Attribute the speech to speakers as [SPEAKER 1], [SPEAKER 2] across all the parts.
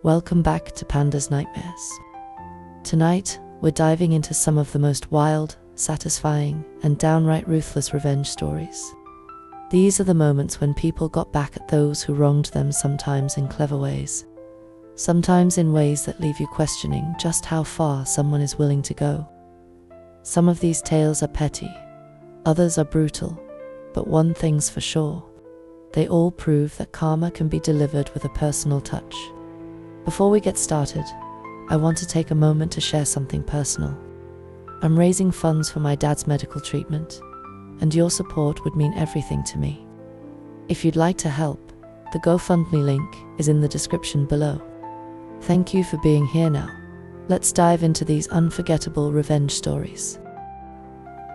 [SPEAKER 1] Welcome back to Panda's Nightmares. Tonight, we're diving into some of the most wild, satisfying, and downright ruthless revenge stories. These are the moments when people got back at those who wronged them, sometimes in clever ways, sometimes in ways that leave you questioning just how far someone is willing to go. Some of these tales are petty, others are brutal, but one thing's for sure: they all prove that karma can be delivered with a personal touch. Before we get started, I want to take a moment to share something personal. I'm raising funds for my dad's medical treatment, and your support would mean everything to me. If you'd like to help, the GoFundMe link is in the description below. Thank you for being here now. Let's dive into these unforgettable revenge stories.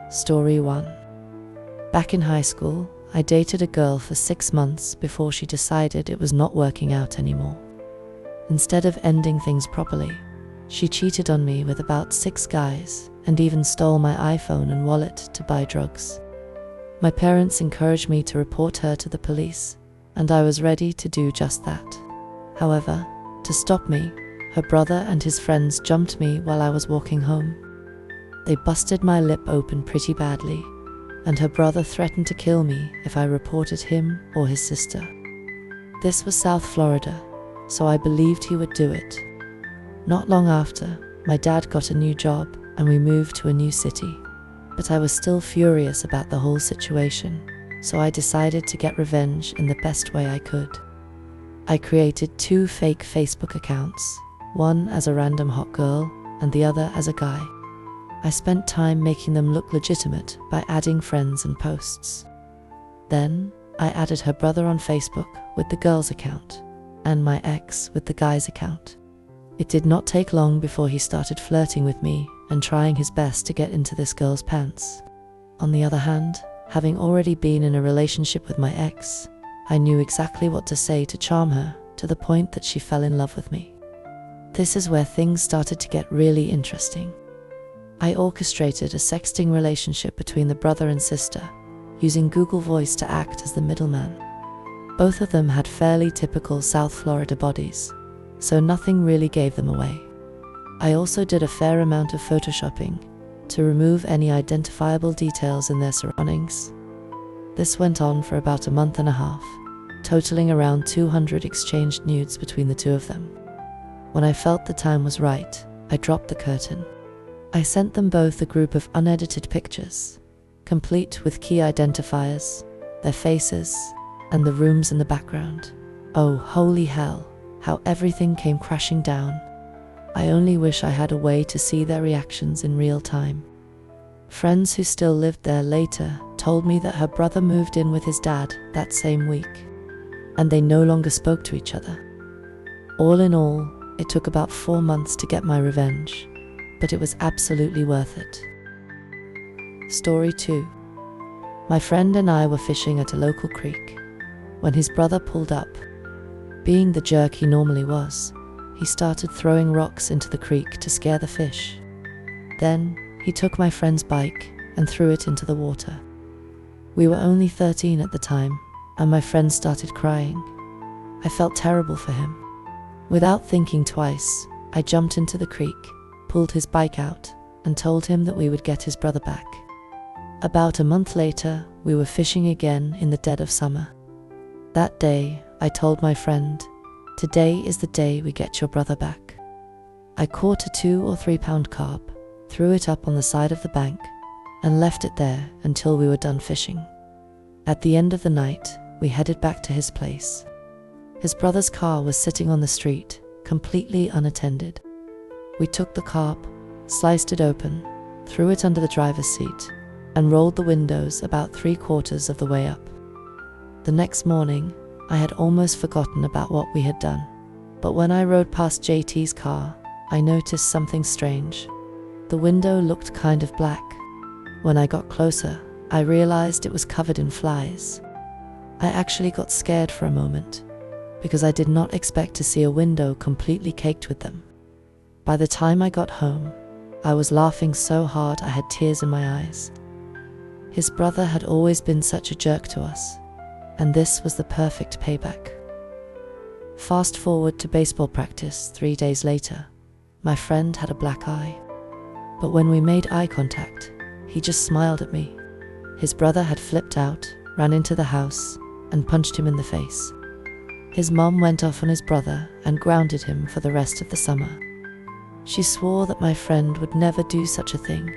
[SPEAKER 1] Story 1. Back in high school, I dated a girl for 6 months before she decided it was not working out anymore. Instead of ending things properly, she cheated on me with about 6 guys and even stole my iPhone and wallet to buy drugs. My parents encouraged me to report her to the police, and I was ready to do just that. However, to stop me, her brother and his friends jumped me while I was walking home. They busted my lip open pretty badly, and her brother threatened to kill me if I reported him or his sister. This was South Florida, so I believed he would do it. Not long after, my dad got a new job and we moved to a new city, but I was still furious about the whole situation, so I decided to get revenge in the best way I could. I created 2 fake Facebook accounts, one as a random hot girl and the other as a guy. I spent time making them look legitimate by adding friends and posts. Then, I added her brother on Facebook with the girl's account, and my ex with the guy's account. It did not take long before he started flirting with me and trying his best to get into this girl's pants. On the other hand, having already been in a relationship with my ex, I knew exactly what to say to charm her to the point that she fell in love with me. This is where things started to get really interesting. I orchestrated a sexting relationship between the brother and sister, using Google Voice to act as the middleman. Both of them had fairly typical South Florida bodies, so nothing really gave them away. I also did a fair amount of photoshopping to remove any identifiable details in their surroundings. This went on for about a month and a half, totaling around 200 exchanged nudes between the two of them. When I felt the time was right, I dropped the curtain. I sent them both a group of unedited pictures, complete with key identifiers, their faces, and the rooms in the background. Oh, holy hell, how everything came crashing down. I only wish I had a way to see their reactions in real time. Friends who still lived there later told me that her brother moved in with his dad that same week, and they no longer spoke to each other. All in all, it took about 4 months to get my revenge, but it was absolutely worth it. Story 2. My friend and I were fishing at a local creek when his brother pulled up. Being the jerk he normally was, he started throwing rocks into the creek to scare the fish. Then, he took my friend's bike and threw it into the water. We were only 13 at the time, and my friend started crying. I felt terrible for him. Without thinking twice, I jumped into the creek, pulled his bike out, and told him that we would get his brother back. About a month later, we were fishing again in the dead of summer. That day, I told my friend, "Today is the day we get your brother back." I caught a 2 or 3 pound carp, threw it up on the side of the bank, and left it there until we were done fishing. At the end of the night, we headed back to his place. His brother's car was sitting on the street, completely unattended. We took the carp, sliced it open, threw it under the driver's seat, and rolled the windows about 3/4 of the way up. The next morning, I had almost forgotten about what we had done, but when I rode past JT's car, I noticed something strange. The window looked kind of black. When I got closer, I realized it was covered in flies. I actually got scared for a moment, because I did not expect to see a window completely caked with them. By the time I got home, I was laughing so hard I had tears in my eyes. His brother had always been such a jerk to us, and this was the perfect payback. Fast forward to baseball practice 3 days later. My friend had a black eye. But when we made eye contact, he just smiled at me. His brother had flipped out, ran into the house, and punched him in the face. His mom went off on his brother and grounded him for the rest of the summer. She swore that my friend would never do such a thing,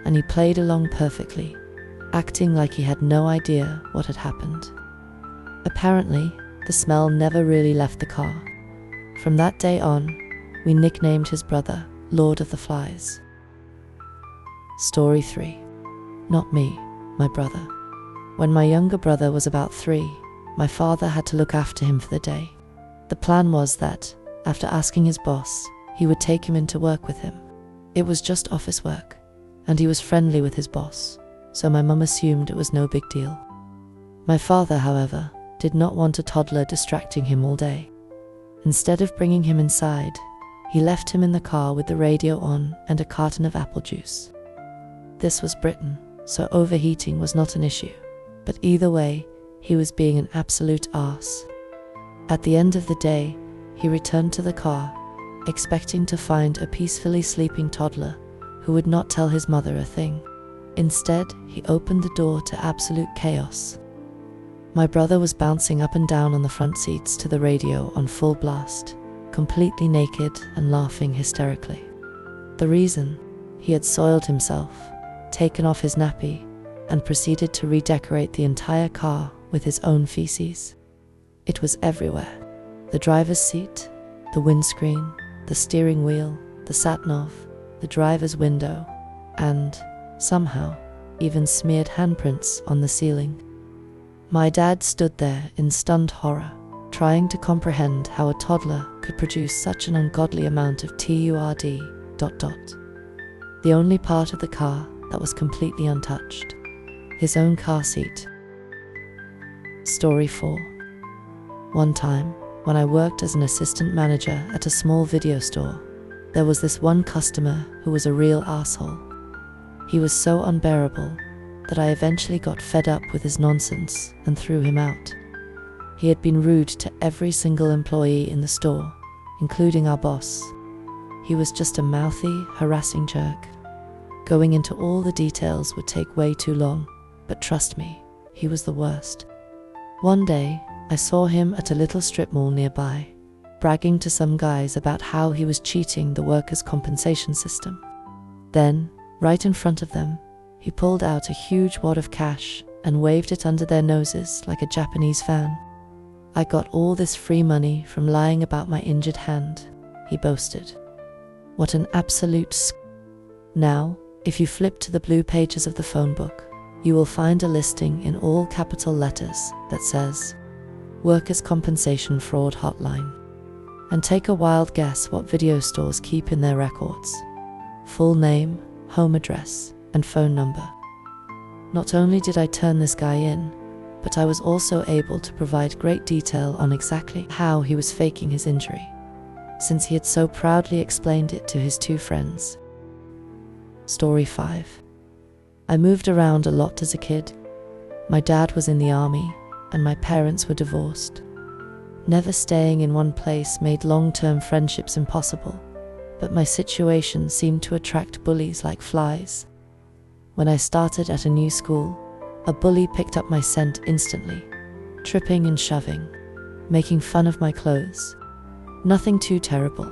[SPEAKER 1] and he played along perfectly, acting like he had no idea what had happened. Apparently, the smell never really left the car. From that day on, we nicknamed his brother Lord of the Flies. Story 3. Not me, my brother. When my younger brother was about 3, my father had to look after him for the day. The plan was that, after asking his boss, he would take him into work with him. It was just office work, and he was friendly with his boss, so my mum assumed it was no big deal. My father, however, did not want a toddler distracting him all day. Instead of bringing him inside, he left him in the car with the radio on and a carton of apple juice. This was Britain, so overheating was not an issue, but either way, he was being an absolute arse. At the end of the day, he returned to the car, expecting to find a peacefully sleeping toddler who would not tell his mother a thing. Instead, he opened the door to absolute chaos. My brother was bouncing up and down on the front seats to the radio on full blast, completely naked and laughing hysterically. The reason? He had soiled himself, taken off his nappy, and proceeded to redecorate the entire car with his own feces. It was everywhere. The driver's seat, the windscreen, the steering wheel, the sat-nav, the driver's window, and, somehow, even smeared handprints on the ceiling. My dad stood there in stunned horror, trying to comprehend how a toddler could produce such an ungodly amount of turd. The only part of the car that was completely untouched. His own car seat. Story 4. One time, when I worked as an assistant manager at a small video store, there was this one customer who was a real asshole. He was so unbearable that I eventually got fed up with his nonsense and threw him out. He had been rude to every single employee in the store, including our boss. He was just a mouthy, harassing jerk. Going into all the details would take way too long, but trust me, he was the worst. One day, I saw him at a little strip mall nearby, bragging to some guys about how he was cheating the workers' compensation system. Then, right in front of them, he pulled out a huge wad of cash and waved it under their noses like a Japanese fan. "I got all this free money from lying about my injured hand," he boasted. What an absolute Now, if you flip to the blue pages of the phone book, you will find a listing in all capital letters that says, Workers' Compensation Fraud Hotline. And take a wild guess what video stores keep in their records. Full name, home address, and phone number. Not only did I turn this guy in, but I was also able to provide great detail on exactly how he was faking his injury, since he had so proudly explained it to his 2 friends. Story 5. I moved around a lot as a kid. My dad was in the army, and my parents were divorced. Never staying in one place made long-term friendships impossible, but my situation seemed to attract bullies like flies. When I started at a new school, a bully picked up my scent instantly, tripping and shoving, making fun of my clothes. Nothing too terrible,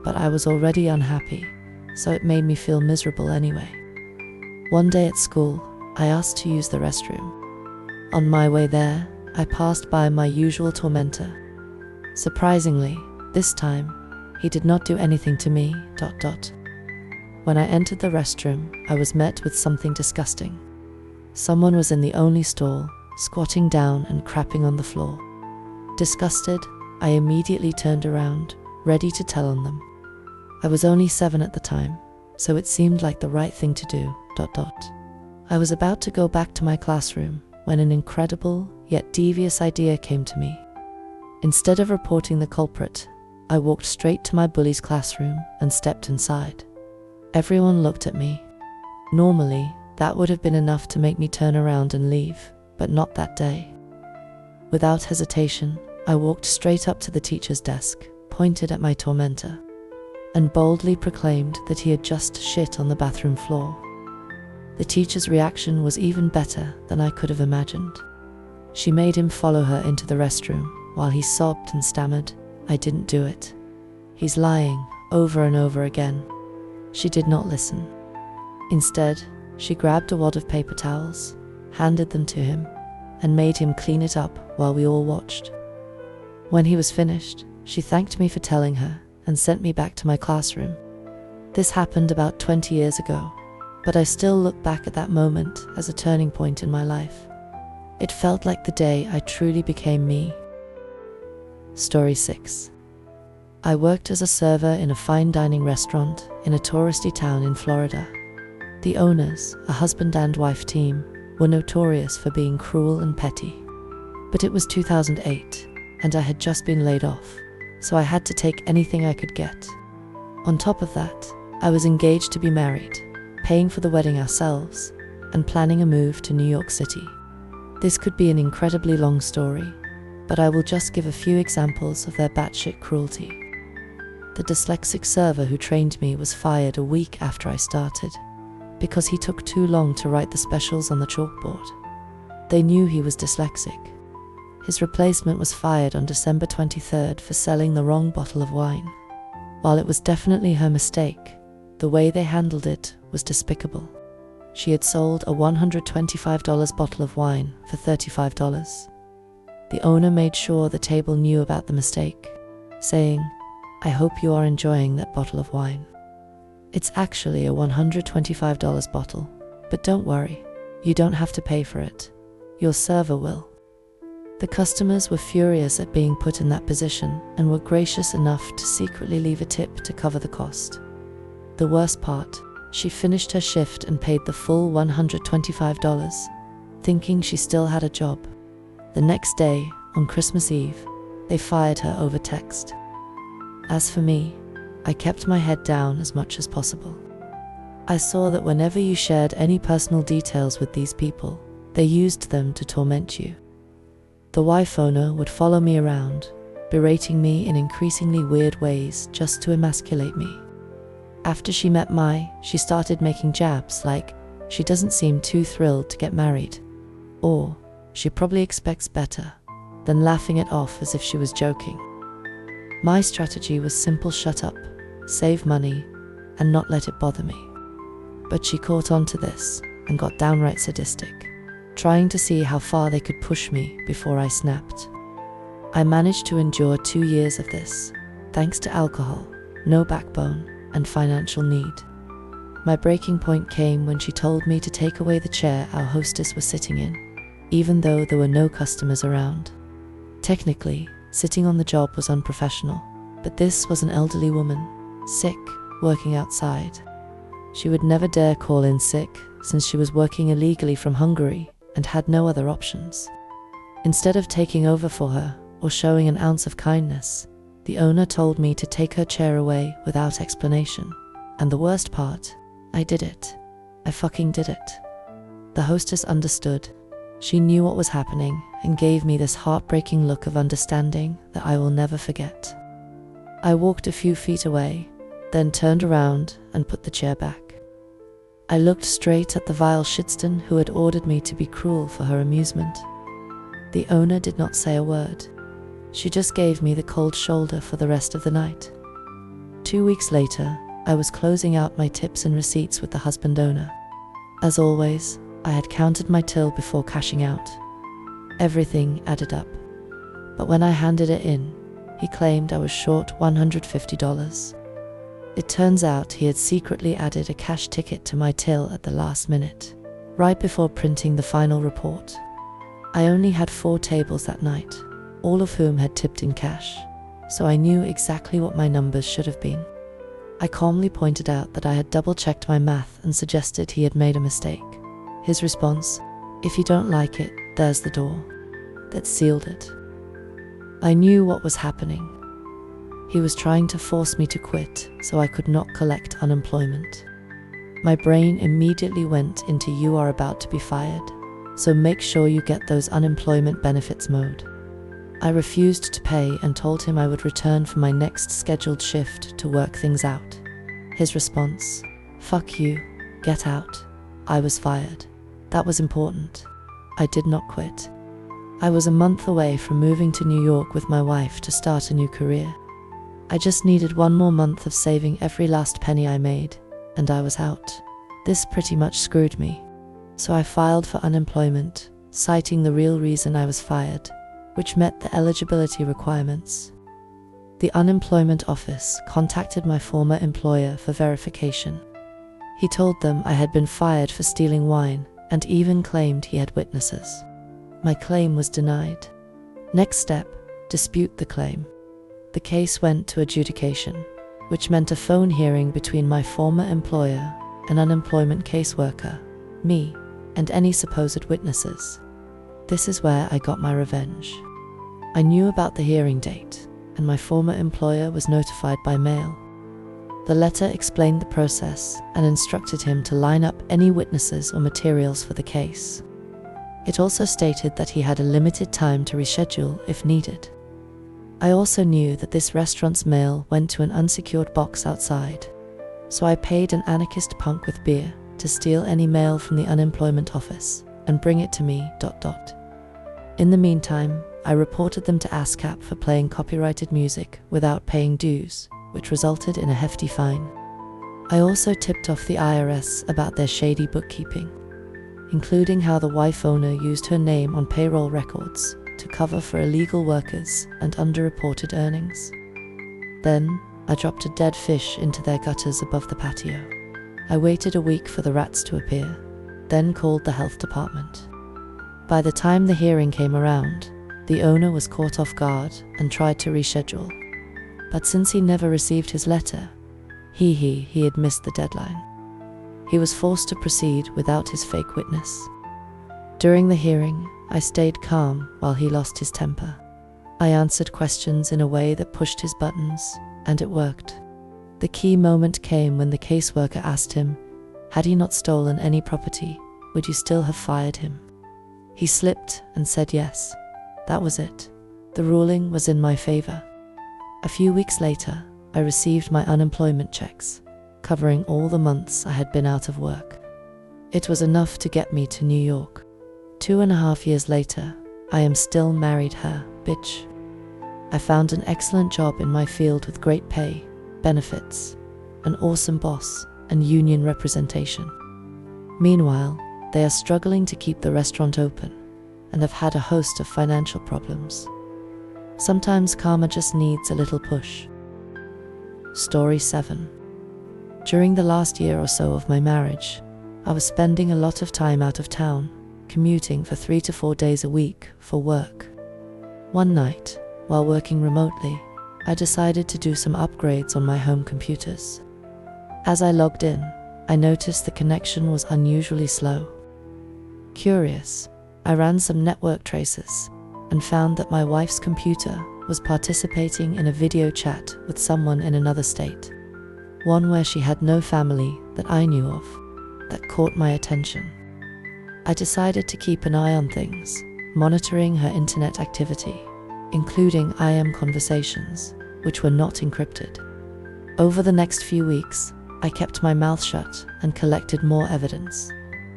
[SPEAKER 1] but I was already unhappy, so it made me feel miserable anyway. One day at school, I asked to use the restroom. On my way there, I passed by my usual tormentor. Surprisingly, this time, he did not do anything to me. When I entered the restroom, I was met with something disgusting. Someone was in the only stall, squatting down and crapping on the floor. Disgusted, I immediately turned around, ready to tell on them. I was only 7 at the time, so it seemed like the right thing to do. I was about to go back to my classroom when an incredible yet devious idea came to me. Instead of reporting the culprit, I walked straight to my bully's classroom and stepped inside. Everyone looked at me. Normally, that would have been enough to make me turn around and leave, but not that day. Without hesitation, I walked straight up to the teacher's desk, pointed at my tormentor, and boldly proclaimed that he had just shit on the bathroom floor. The teacher's reaction was even better than I could have imagined. She made him follow her into the restroom while he sobbed and stammered, "I didn't do it. He's lying," over and over again. She did not listen. Instead, she grabbed a wad of paper towels, handed them to him, and made him clean it up while we all watched. When he was finished, she thanked me for telling her and sent me back to my classroom. This happened about 20 years ago, but I still look back at that moment as a turning point in my life. It felt like the day I truly became me. Story 6. I worked as a server in a fine dining restaurant in a touristy town in Florida. The owners, a husband and wife team, were notorious for being cruel and petty. But it was 2008, and I had just been laid off, so I had to take anything I could get. On top of that, I was engaged to be married, paying for the wedding ourselves, and planning a move to New York City. This could be an incredibly long story, but I will just give a few examples of their batshit cruelty. The dyslexic server who trained me was fired a week after I started, because he took too long to write the specials on the chalkboard. They knew he was dyslexic. His replacement was fired on December 23rd for selling the wrong bottle of wine. While it was definitely her mistake, the way they handled it was despicable. She had sold a $125 bottle of wine for $35. The owner made sure the table knew about the mistake, saying, "I hope you are enjoying that bottle of wine. It's actually a $125 bottle, but don't worry, you don't have to pay for it. Your server will." The customers were furious at being put in that position and were gracious enough to secretly leave a tip to cover the cost. The worst part, she finished her shift and paid the full $125, thinking she still had a job. The next day, on Christmas Eve, they fired her over text. As for me, I kept my head down as much as possible. I saw that whenever you shared any personal details with these people, they used them to torment you. The wife owner would follow me around, berating me in increasingly weird ways just to emasculate me. After she met Mai, she started making jabs like, "She doesn't seem too thrilled to get married," or "She probably expects better," then laughing it off as if she was joking. My strategy was simple: shut up, save money, and not let it bother me. But she caught on to this and got downright sadistic, trying to see how far they could push me before I snapped. I managed to endure 2 years of this, thanks to alcohol, no backbone, and financial need. My breaking point came when she told me to take away the chair our hostess was sitting in, even though there were no customers around. Technically, sitting on the job was unprofessional, but this was an elderly woman, sick, working outside. She would never dare call in sick since she was working illegally from Hungary and had no other options. Instead of taking over for her or showing an ounce of kindness, the owner told me to take her chair away without explanation. And the worst part, I did it. I fucking did it. The hostess understood. She knew what was happening and gave me this heartbreaking look of understanding that I will never forget. I walked a few feet away, then turned around and put the chair back. I looked straight at the vile shitston who had ordered me to be cruel for her amusement. The owner did not say a word. She just gave me the cold shoulder for the rest of the night. 2 weeks later, I was closing out my tips and receipts with the husband owner. As always, I had counted my till before cashing out. Everything added up. But when I handed it in, he claimed I was short $150. It turns out he had secretly added a cash ticket to my till at the last minute, right before printing the final report. I only had 4 tables that night, all of whom had tipped in cash, so I knew exactly what my numbers should have been. I calmly pointed out that I had double-checked my math and suggested he had made a mistake. His response, "If you don't like it, there's the door." That sealed it. I knew what was happening. He was trying to force me to quit so I could not collect unemployment. My brain immediately went into "you are about to be fired, so make sure you get those unemployment benefits" mode. I refused to pay and told him I would return for my next scheduled shift to work things out. His response: "Fuck you, get out." I was fired. That was important. I did not quit. I was a month away from moving to New York with my wife to start a new career. I just needed one more month of saving every last penny I made, and I was out. This pretty much screwed me. So I filed for unemployment, citing the real reason I was fired, which met the eligibility requirements. The unemployment office contacted my former employer for verification. He told them I had been fired for stealing wine and even claimed he had witnesses. My claim was denied. Next step: dispute the claim. The case went to adjudication, which meant a phone hearing between my former employer, an unemployment caseworker, me, and any supposed witnesses. This is where I got my revenge. I knew about the hearing date, and my former employer was notified by mail. The letter explained the process and instructed him to line up any witnesses or materials for the case. It also stated that he had a limited time to reschedule if needed. I also knew that this restaurant's mail went to an unsecured box outside, so I paid an anarchist punk with beer to steal any mail from the unemployment office and bring it to me. In the meantime, I reported them to ASCAP for playing copyrighted music without paying dues, which resulted in a hefty fine. I also tipped off the IRS about their shady bookkeeping, including how the wife owner used her name on payroll records to cover for illegal workers and underreported earnings. Then, I dropped a dead fish into their gutters above the patio. I waited a week for the rats to appear, then called the health department. By the time the hearing came around, the owner was caught off guard and tried to reschedule. But since he never received his letter, he had missed the deadline. He was forced to proceed without his fake witness. During the hearing, I stayed calm while he lost his temper. I answered questions in a way that pushed his buttons, and it worked. The key moment came when the caseworker asked him, had he not stolen any property, would you still have fired him? He slipped and said yes. That was it. The ruling was in my favor. A few weeks later, I received my unemployment checks, covering all the months I had been out of work. It was enough to get me to New York. 2.5 years later, I am still married her, bitch. I found an excellent job in my field with great pay, benefits, an awesome boss, and union representation. Meanwhile, they are struggling to keep the restaurant open and have had a host of financial problems. Sometimes karma just needs a little push. Story 7. During the last year or so of my marriage, I was spending a lot of time out of town, commuting for 3 to 4 days a week for work. One night, while working remotely, I decided to do some upgrades on my home computers. As I logged in, I noticed the connection was unusually slow. Curious, I ran some network traces and found that my wife's computer was participating in a video chat with someone in another state, one where she had no family that I knew of. That caught my attention. I decided to keep an eye on things, monitoring her internet activity, including IM conversations, which were not encrypted. Over the next few weeks, I kept my mouth shut and collected more evidence.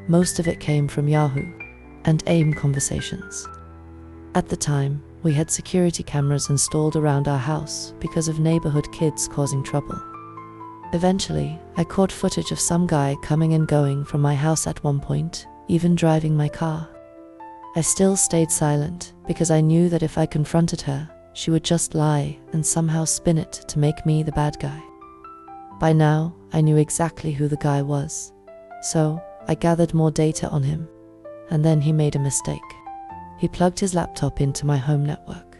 [SPEAKER 1] Most of it came from Yahoo and AIM conversations. At the time, we had security cameras installed around our house because of neighborhood kids causing trouble. Eventually, I caught footage of some guy coming and going from my house at one point, even driving my car. I still stayed silent because I knew that if I confronted her, she would just lie and somehow spin it to make me the bad guy. By now, I knew exactly who the guy was, so I gathered more data on him, and then he made a mistake. He plugged his laptop into my home network.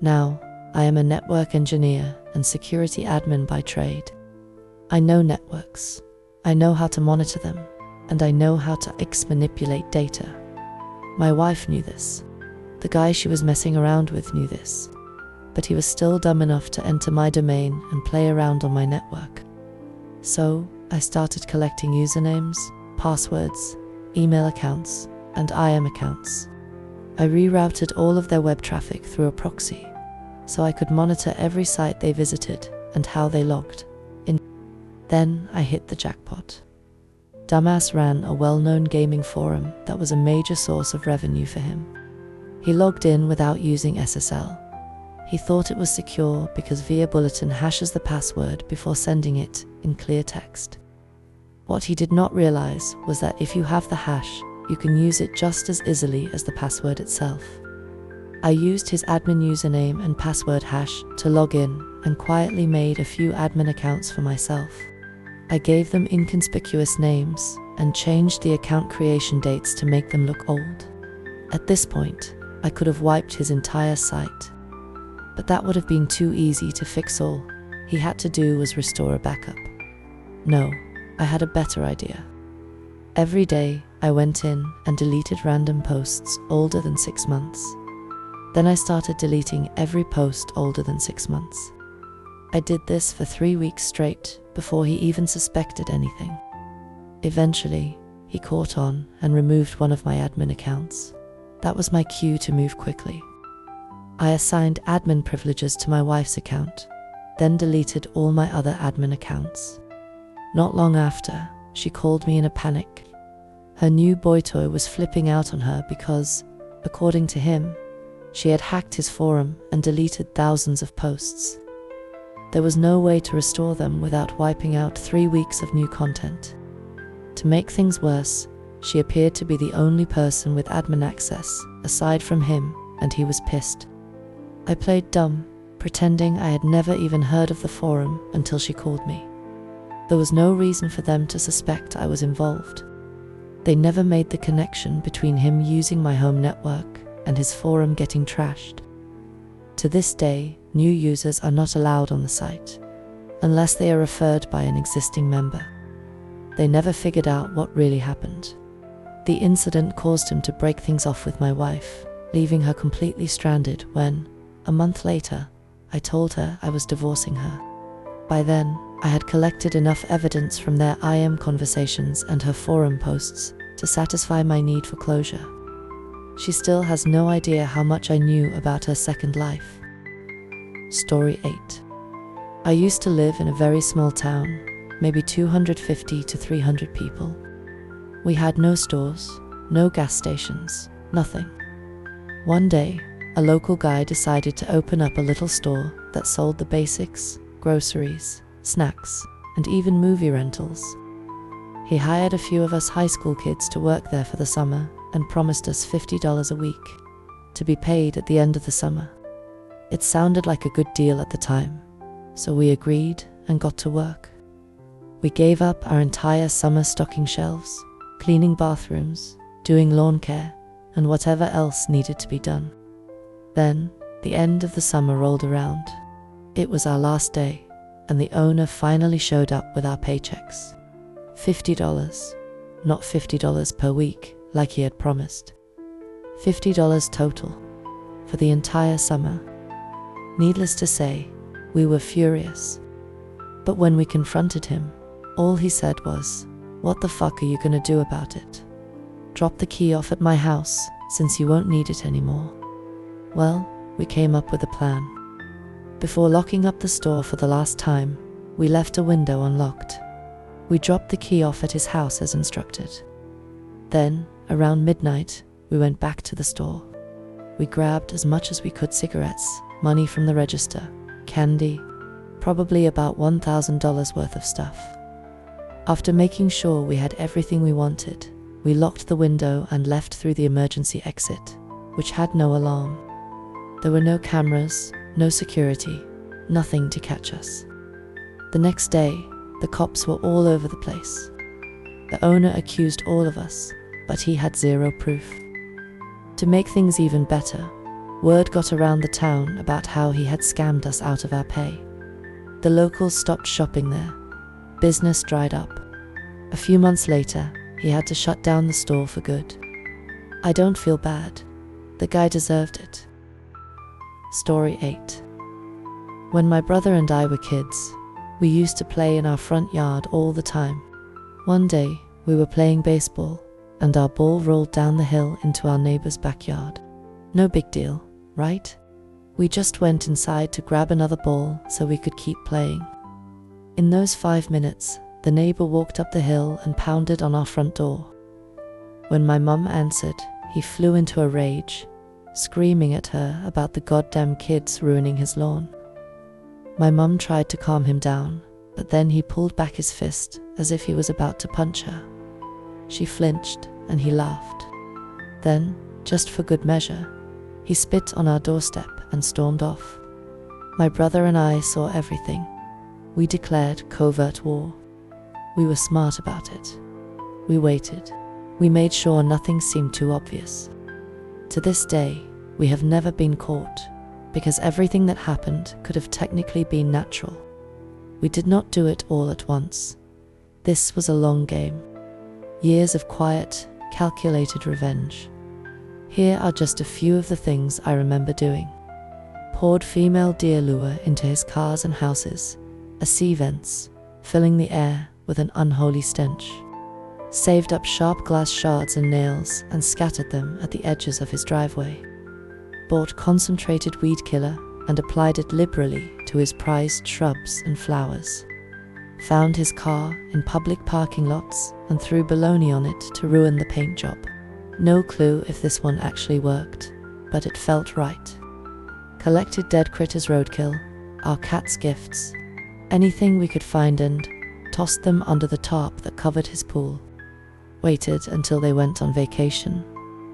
[SPEAKER 1] Now, I am a network engineer and security admin by trade. I know networks, I know how to monitor them, and I know how to manipulate data. My wife knew this. The guy she was messing around with knew this, but he was still dumb enough to enter my domain and play around on my network. So, I started collecting usernames, passwords, email accounts, and IM accounts. I rerouted all of their web traffic through a proxy, so I could monitor every site they visited and how they logged in. Then I hit the jackpot. Dumbass ran a well-known gaming forum that was a major source of revenue for him. He logged in without using SSL. He thought it was secure because Via Bulletin hashes the password before sending it in clear text. What he did not realize was that if you have the hash, you can use it just as easily as the password itself. I used his admin username and password hash to log in and quietly made a few admin accounts for myself. I gave them inconspicuous names and changed the account creation dates to make them look old. At this point, I could have wiped his entire site. But that would have been too easy to fix. All he had to do was restore a backup. No, I had a better idea. Every day, I went in and deleted random posts older than 6 months. Then I started deleting every post older than 6 months. I did this for 3 weeks straight before he even suspected anything. Eventually, he caught on and removed one of my admin accounts. That was my cue to move quickly. I assigned admin privileges to my wife's account, then deleted all my other admin accounts. Not long after, she called me in a panic. Her new boy toy was flipping out on her because, according to him, she had hacked his forum and deleted thousands of posts. There was no way to restore them without wiping out 3 weeks of new content. To make things worse, she appeared to be the only person with admin access, aside from him, and he was pissed. I played dumb, pretending I had never even heard of the forum until she called me. There was no reason for them to suspect I was involved. They never made the connection between him using my home network and his forum getting trashed. To this day, new users are not allowed on the site, unless they are referred by an existing member. They never figured out what really happened. The incident caused him to break things off with my wife, leaving her completely stranded when, a month later, I told her I was divorcing her. By then, I had collected enough evidence from their IM conversations and her forum posts to satisfy my need for closure. She still has no idea how much I knew about her second life. Story 8. I used to live in a very small town, maybe 250 to 300 people. We had no stores, no gas stations, nothing. One day, a local guy decided to open up a little store that sold the basics, groceries, snacks, and even movie rentals. He hired a few of us high school kids to work there for the summer and promised us $50 a week, to be paid at the end of the summer. It sounded like a good deal at the time, so we agreed and got to work. We gave up our entire summer stocking shelves, cleaning bathrooms, doing lawn care, and whatever else needed to be done. Then, the end of the summer rolled around. It was our last day, and the owner finally showed up with our paychecks. $50, not $50 per week, like he had promised. $50 total, for the entire summer. Needless to say, we were furious. But when we confronted him, all he said was, "What the fuck are you gonna do about it? Drop the key off at my house, since you won't need it anymore." Well, we came up with a plan. Before locking up the store for the last time, we left a window unlocked. We dropped the key off at his house as instructed. Then, around midnight, we went back to the store. We grabbed as much as we could: cigarettes, money from the register, candy, probably about $1,000 worth of stuff. After making sure we had everything we wanted, we locked the window and left through the emergency exit, which had no alarm. There were no cameras, no security, nothing to catch us. The next day, the cops were all over the place. The owner accused all of us, but he had zero proof. To make things even better, word got around the town about how he had scammed us out of our pay. The locals stopped shopping there. Business dried up. A few months later, he had to shut down the store for good. I don't feel bad. The guy deserved it. Story 8. When my brother and I were kids, we used to play in our front yard all the time. One day, we were playing baseball, and our ball rolled down the hill into our neighbor's backyard. No big deal, right? We just went inside to grab another ball so we could keep playing. In those 5 minutes, the neighbor walked up the hill and pounded on our front door. When my mum answered, he flew into a rage, screaming at her about the goddamn kids ruining his lawn. My mum tried to calm him down, but then he pulled back his fist as if he was about to punch her. She flinched and he laughed. Then, just for good measure, he spit on our doorstep and stormed off. My brother and I saw everything. We declared covert war. We were smart about it. We waited. We made sure nothing seemed too obvious. To this day, we have never been caught, because everything that happened could have technically been natural. We did not do it all at once. This was a long game. Years of quiet, calculated revenge. Here are just a few of the things I remember doing. Poured female deer lure into his cars and houses, as sea vents, filling the air with an unholy stench. Saved up sharp glass shards and nails and scattered them at the edges of his driveway. Bought concentrated weed killer and applied it liberally to his prized shrubs and flowers. Found his car in public parking lots and threw bologna on it to ruin the paint job. No clue if this one actually worked, but it felt right. Collected dead critters roadkill, our cat's gifts, anything we could find, and tossed them under the tarp that covered his pool. Waited until they went on vacation,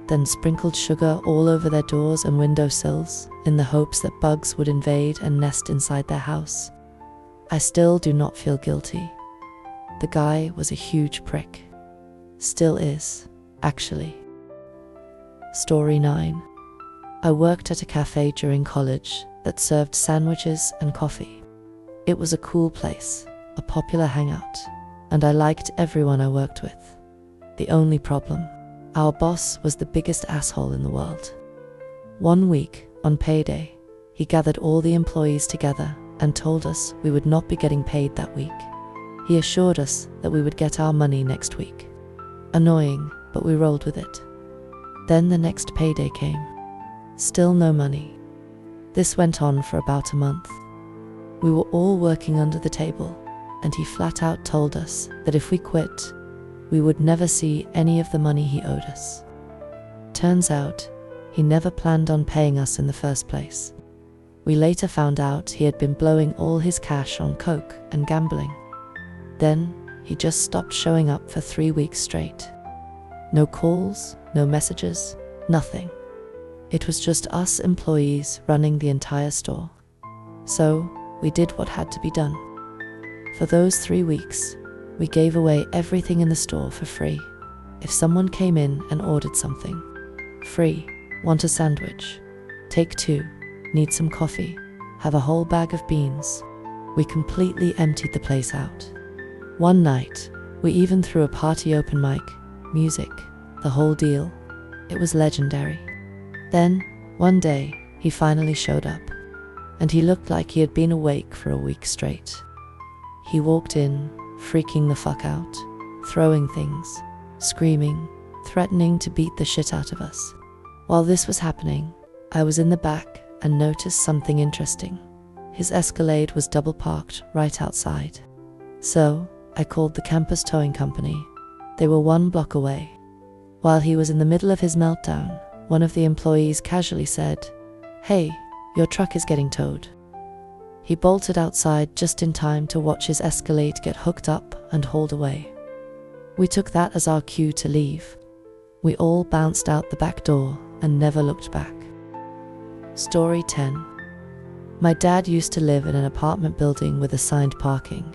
[SPEAKER 1] then sprinkled sugar all over their doors and windowsills in the hopes that bugs would invade and nest inside their house. I still do not feel guilty. The guy was a huge prick. Still is, actually. Story 9. I worked at a cafe during college that served sandwiches and coffee. It was a cool place, a popular hangout, and I liked everyone I worked with. The only problem, our boss was the biggest asshole in the world. One week, on payday, he gathered all the employees together and told us we would not be getting paid that week. He assured us that we would get our money next week. Annoying, but we rolled with it. Then the next payday came. Still no money. This went on for about a month. We were all working under the table, and he flat out told us that if we quit, we would never see any of the money he owed us. Turns out, he never planned on paying us in the first place. We later found out he had been blowing all his cash on coke and gambling. Then, he just stopped showing up for 3 weeks straight. No calls, no messages, nothing. It was just us employees running the entire store. So, we did what had to be done. For those 3 weeks, we gave away everything in the store for free. If someone came in and ordered something, free, want a sandwich, take 2, need some coffee, have a whole bag of beans, we completely emptied the place out. One night, we even threw a party open mic, music, the whole deal. It was legendary. Then, one day, he finally showed up, and he looked like he had been awake for a week straight. He walked in, freaking the fuck out, throwing things, screaming, threatening to beat the shit out of us. While this was happening, I was in the back and noticed something interesting. His Escalade was double parked right outside. So, I called the campus towing company. They were 1 block away. While he was in the middle of his meltdown, one of the employees casually said, "Hey, your truck is getting towed." He bolted outside just in time to watch his Escalade get hooked up and hauled away. We took that as our cue to leave. We all bounced out the back door and never looked back. Story 10. My dad used to live in an apartment building with assigned parking,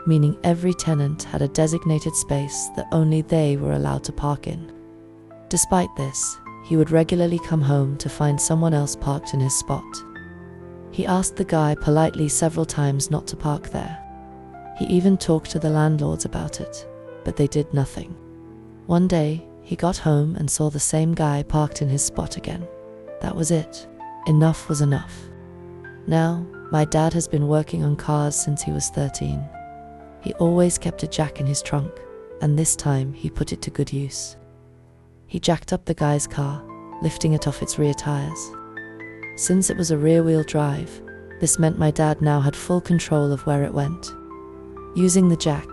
[SPEAKER 1] meaning every tenant had a designated space that only they were allowed to park in. Despite this, he would regularly come home to find someone else parked in his spot. He asked the guy politely several times not to park there. He even talked to the landlords about it, but they did nothing. One day, he got home and saw the same guy parked in his spot again. That was it. Enough was enough. Now, my dad has been working on cars since he was 13. He always kept a jack in his trunk, and this time he put it to good use. He jacked up the guy's car, lifting it off its rear tires. Since it was a rear-wheel drive, this meant my dad now had full control of where it went. Using the jack,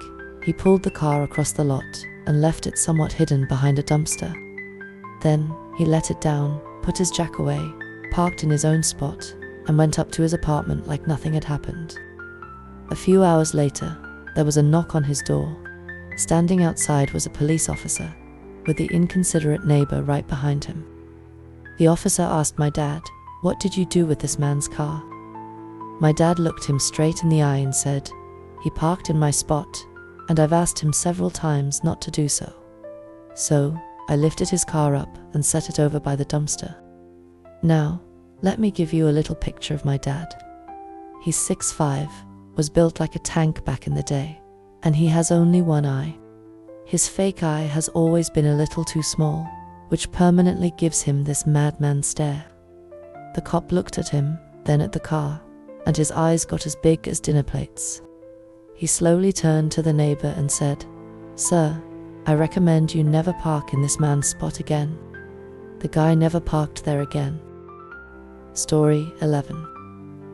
[SPEAKER 1] he pulled the car across the lot and left it somewhat hidden behind a dumpster. Then, he let it down, put his jack away, parked in his own spot, and went up to his apartment like nothing had happened. A few hours later, there was a knock on his door. Standing outside was a police officer, with the inconsiderate neighbor right behind him. The officer asked my dad, "What did you do with this man's car?" My dad looked him straight in the eye and said, "He parked in my spot, and I've asked him several times not to do so. So, I lifted his car up and set it over by the dumpster." Now, let me give you a little picture of my dad. He's 6'5", was built like a tank back in the day, and he has only one eye. His fake eye has always been a little too small, which permanently gives him this madman stare. The cop looked at him, then at the car, and his eyes got as big as dinner plates. He slowly turned to the neighbor and said, "Sir, I recommend you never park in this man's spot again." The guy never parked there again. Story 11.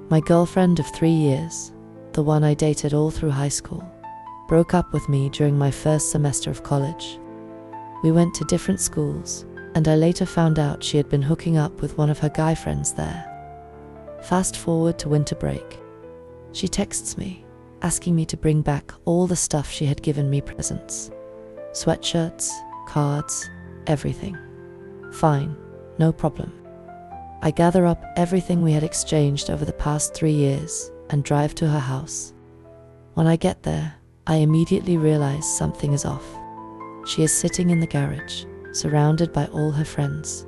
[SPEAKER 1] My girlfriend of 3 years, the one I dated all through high school, broke up with me during my first semester of college. We went to different schools, and I later found out she had been hooking up with one of her guy friends there. Fast forward to winter break. She texts me, asking me to bring back all the stuff she had given me presents. Sweatshirts, cards, everything. Fine, no problem. I gather up everything we had exchanged over the past 3 years and drive to her house. When I get there, I immediately realize something is off. She is sitting in the garage, surrounded by all her friends.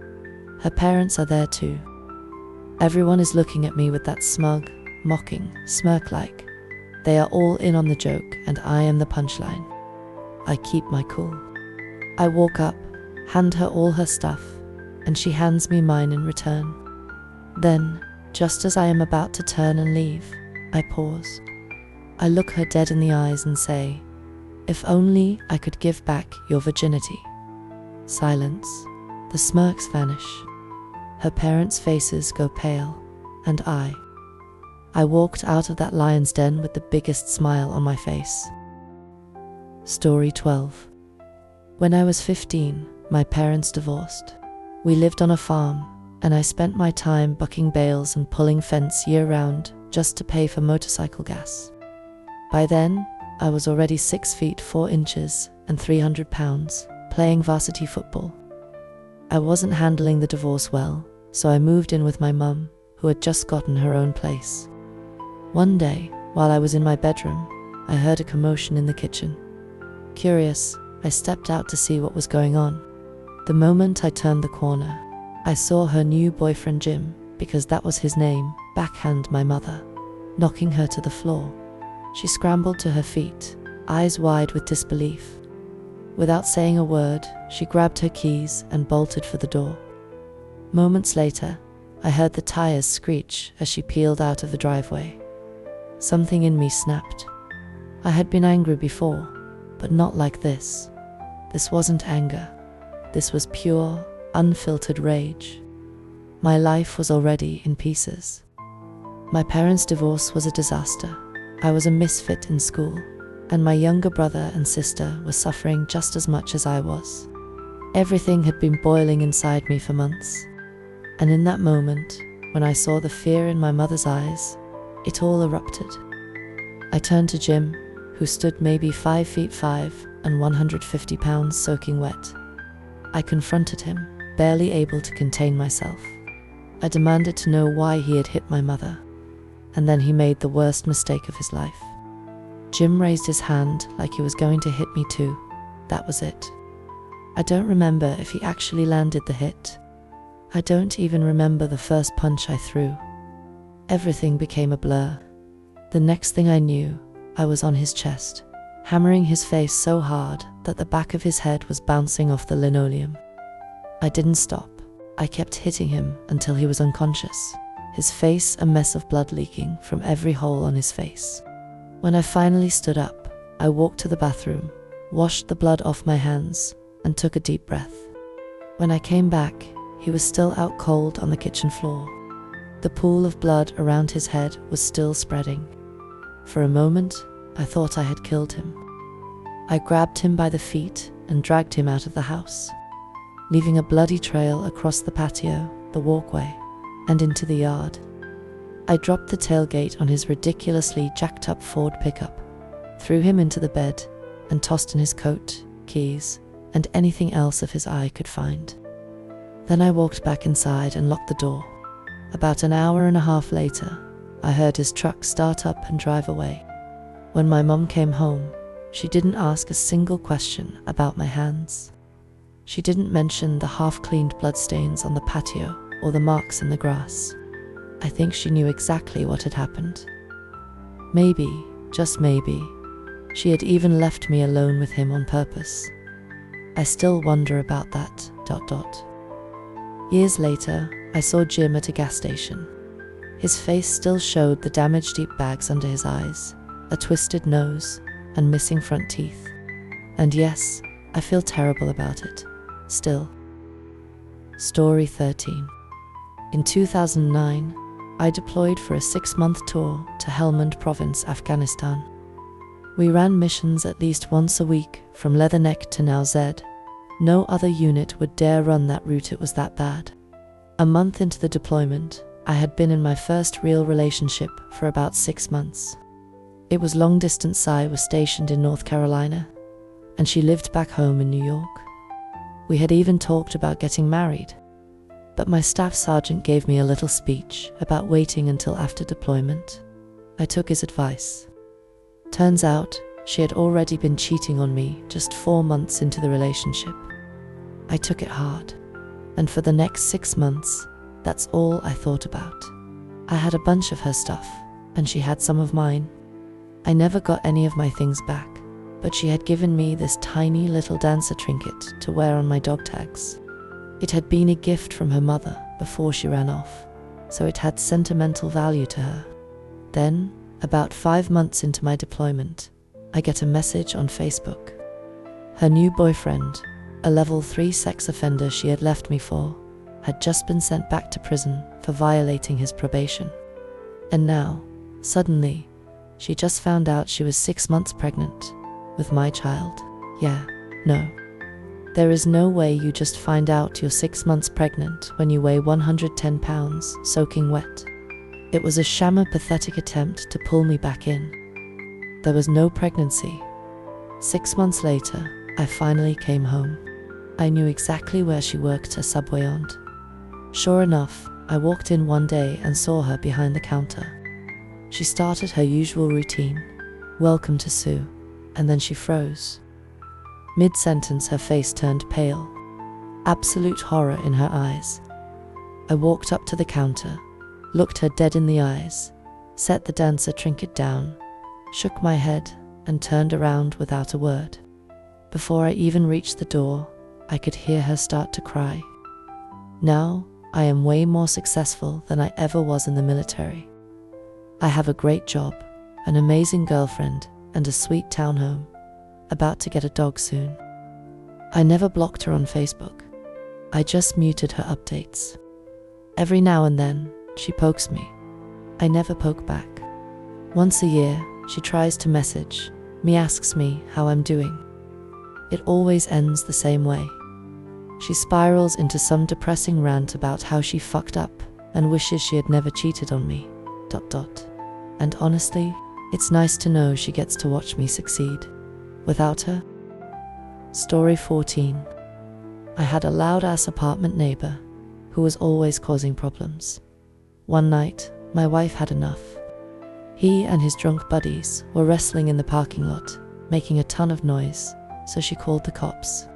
[SPEAKER 1] Her parents are there too. Everyone is looking at me with that smug, mocking smirk like they are all in on the joke and I am the punchline. I keep my cool. I walk up, hand her all her stuff, and she hands me mine in return. Then, just as I am about to turn and leave, I pause. I look her dead in the eyes and say, "If only I could give back your virginity." Silence. The smirks vanish. Her parents' faces go pale, and I walked out of that lion's den with the biggest smile on my face. Story 12. When I was 15, my parents divorced. We lived on a farm, and I spent my time bucking bales and pulling fence year-round just to pay for motorcycle gas. By then, I was already 6 feet 4 inches and 300 pounds, playing varsity football. I wasn't handling the divorce well, so I moved in with my mum, who had just gotten her own place. One day, while I was in my bedroom, I heard a commotion in the kitchen. Curious, I stepped out to see what was going on. The moment I turned the corner, I saw her new boyfriend Jim, because that was his name, backhand my mother, knocking her to the floor. She scrambled to her feet, eyes wide with disbelief. Without saying a word, she grabbed her keys and bolted for the door. Moments later, I heard the tires screech as she peeled out of the driveway. Something in me snapped. I had been angry before, but not like this. This wasn't anger. This was pure, unfiltered rage. My life was already in pieces. My parents' divorce was a disaster. I was a misfit in school, and my younger brother and sister were suffering just as much as I was. Everything had been boiling inside me for months. And in that moment, when I saw the fear in my mother's eyes, it all erupted. I turned to Jim, who stood maybe 5 feet 5 and 150 pounds soaking wet. I confronted him, barely able to contain myself. I demanded to know why he had hit my mother. And then he made the worst mistake of his life. Jim raised his hand like he was going to hit me too. That was it. I don't remember if he actually landed the hit. I don't even remember the first punch I threw. Everything became a blur. The next thing I knew, I was on his chest, hammering his face so hard that the back of his head was bouncing off the linoleum. I didn't stop. I kept hitting him until he was unconscious, his face a mess of blood leaking from every hole on his face. When I finally stood up, I walked to the bathroom, washed the blood off my hands, and took a deep breath. When I came back, he was still out cold on the kitchen floor. The pool of blood around his head was still spreading. For a moment, I thought I had killed him. I grabbed him by the feet and dragged him out of the house, leaving a bloody trail across the patio, the walkway, and into the yard. I dropped the tailgate on his ridiculously jacked-up Ford pickup, threw him into the bed, and tossed in his coat, keys, and anything else of his eye could find. Then I walked back inside and locked the door. About an hour and a half later, I heard his truck start up and drive away. When my mum came home, she didn't ask a single question about my hands. She didn't mention the half-cleaned bloodstains on the patio or the marks in the grass. I think she knew exactly what had happened. Maybe, just maybe, she had even left me alone with him on purpose. I still wonder about that, ... Years later, I saw Jim at a gas station. His face still showed the damaged deep bags under his eyes, a twisted nose, and missing front teeth. And yes, I feel terrible about it, still. Story 13. In 2009, I deployed for a 6-month tour to Helmand Province, Afghanistan. We ran missions at least once a week from Leatherneck to Nowzed. No other unit would dare run that route, it was that bad. A month into the deployment, I had been in my first real relationship for about 6 months. It was long distance. I was stationed in North Carolina, and she lived back home in New York. We had even talked about getting married, but my staff sergeant gave me a little speech about waiting until after deployment. I took his advice. Turns out, she had already been cheating on me just 4 months into the relationship. I took it hard, and for the next 6 months, that's all I thought about. I had a bunch of her stuff, and she had some of mine. I never got any of my things back, but she had given me this tiny little dancer trinket to wear on my dog tags. It had been a gift from her mother before she ran off, so it had sentimental value to her. Then, about 5 months into my deployment, I get a message on Facebook. Her new boyfriend, a level 3 sex offender she had left me for, had just been sent back to prison for violating his probation. And now, suddenly, she just found out she was 6 months pregnant with my child. Yeah, no. There is no way you just find out you're 6 months pregnant when you weigh 110 pounds, soaking wet. It was a shammer, pathetic attempt to pull me back in. There was no pregnancy. 6 months later, I finally came home. I knew exactly where she worked, a Subway aunt. Sure enough, I walked in one day and saw her behind the counter. She started her usual routine, "Welcome to Sue," and then she froze. Mid-sentence, her face turned pale, absolute horror in her eyes. I walked up to the counter, looked her dead in the eyes, set the dancer trinket down, shook my head, and turned around without a word. Before I even reached the door, I could hear her start to cry. Now, I am way more successful than I ever was in the military. I have a great job, an amazing girlfriend, and a sweet townhome. About to get a dog soon. I never blocked her on Facebook. I just muted her updates. Every now and then, she pokes me. I never poke back. Once a year, she tries to message me, asks me how I'm doing. It always ends the same way. She spirals into some depressing rant about how she fucked up and wishes she had never cheated on me, ... And honestly, it's nice to know she gets to watch me succeed. Without her? Story 14. I had a loud-ass apartment neighbor who was always causing problems. One night, my wife had enough. He and his drunk buddies were wrestling in the parking lot, making a ton of noise, so she called the cops.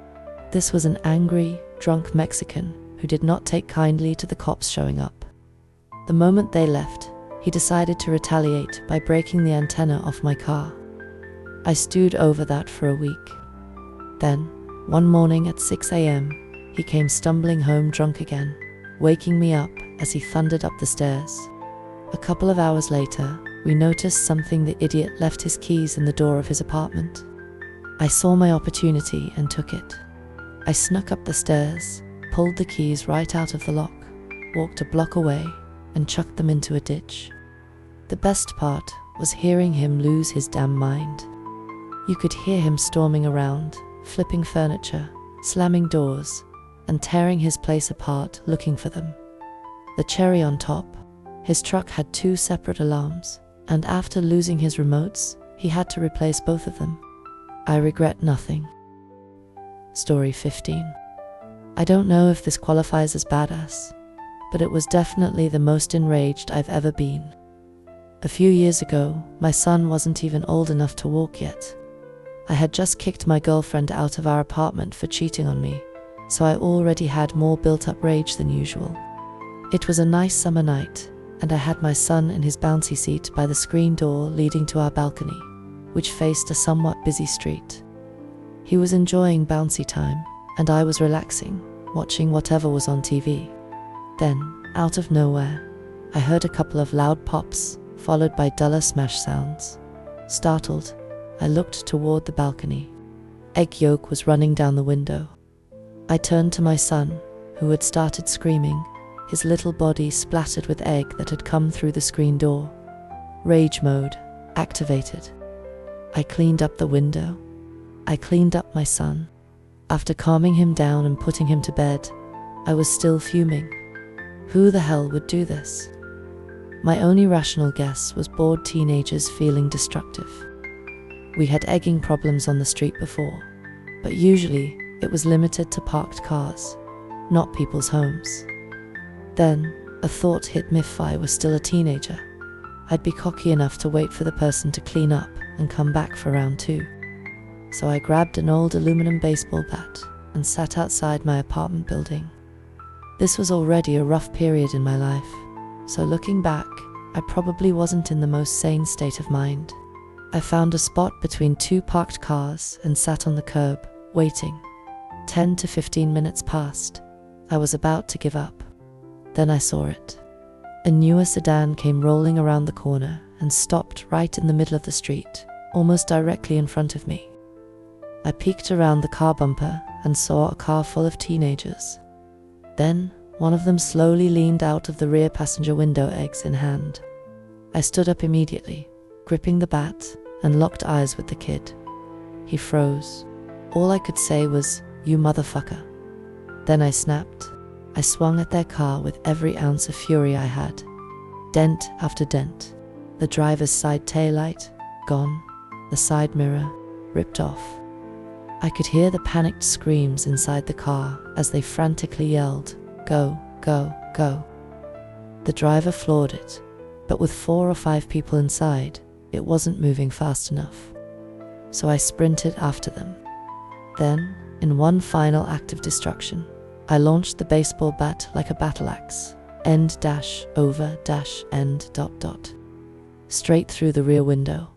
[SPEAKER 1] This was an angry, drunk Mexican who did not take kindly to the cops showing up. The moment they left, he decided to retaliate by breaking the antenna off my car. I stewed over that for a week. Then, one morning at 6 a.m., he came stumbling home drunk again, waking me up as he thundered up the stairs. A couple of hours later, we noticed something. The idiot left his keys in the door of his apartment. I saw my opportunity and took it. I snuck up the stairs, pulled the keys right out of the lock, walked a block away, and chucked them into a ditch. The best part was hearing him lose his damn mind. You could hear him storming around, flipping furniture, slamming doors, and tearing his place apart looking for them. The cherry on top, his truck had 2 separate alarms, and after losing his remotes, he had to replace both of them. I regret nothing. Story 15. I don't know if this qualifies as badass, but it was definitely the most enraged I've ever been. A few years ago, my son wasn't even old enough to walk yet. I had just kicked my girlfriend out of our apartment for cheating on me, so I already had more built-up rage than usual. It was a nice summer night, and I had my son in his bouncy seat by the screen door leading to our balcony, which faced a somewhat busy street. He was enjoying bouncy time, and I was relaxing, watching whatever was on TV. Then, out of nowhere, I heard a couple of loud pops, followed by duller smash sounds. Startled, I looked toward the balcony. Egg yolk was running down the window. I turned to my son, who had started screaming, his little body splattered with egg that had come through the screen door. Rage mode activated. I cleaned up the window. I cleaned up my son. After calming him down and putting him to bed, I was still fuming. Who the hell would do this? My only rational guess was bored teenagers feeling destructive. We had egging problems on the street before, but usually it was limited to parked cars, not people's homes. Then, a thought hit me. If I was still a teenager, I'd be cocky enough to wait for the person to clean up and come back for round 2. So I grabbed an old aluminum baseball bat and sat outside my apartment building. This was already a rough period in my life, so looking back, I probably wasn't in the most sane state of mind. I found a spot between 2 parked cars and sat on the curb, waiting. 10 to 15 minutes passed. I was about to give up. Then I saw it. A newer sedan came rolling around the corner and stopped right in the middle of the street, almost directly in front of me. I peeked around the car bumper and saw a car full of teenagers. Then, one of them slowly leaned out of the rear passenger window, eggs in hand. I stood up immediately, gripping the bat, and locked eyes with the kid. He froze. All I could say was, "You motherfucker." Then I snapped. I swung at their car with every ounce of fury I had. Dent after dent. The driver's side taillight, gone. The side mirror, ripped off. I could hear the panicked screams inside the car as they frantically yelled, "Go, go, go." The driver floored it, but with 4 or 5 people inside, it wasn't moving fast enough. So I sprinted after them. Then, in one final act of destruction, I launched the baseball bat like a battle axe, end dash over dash end dot dot, straight through the rear window.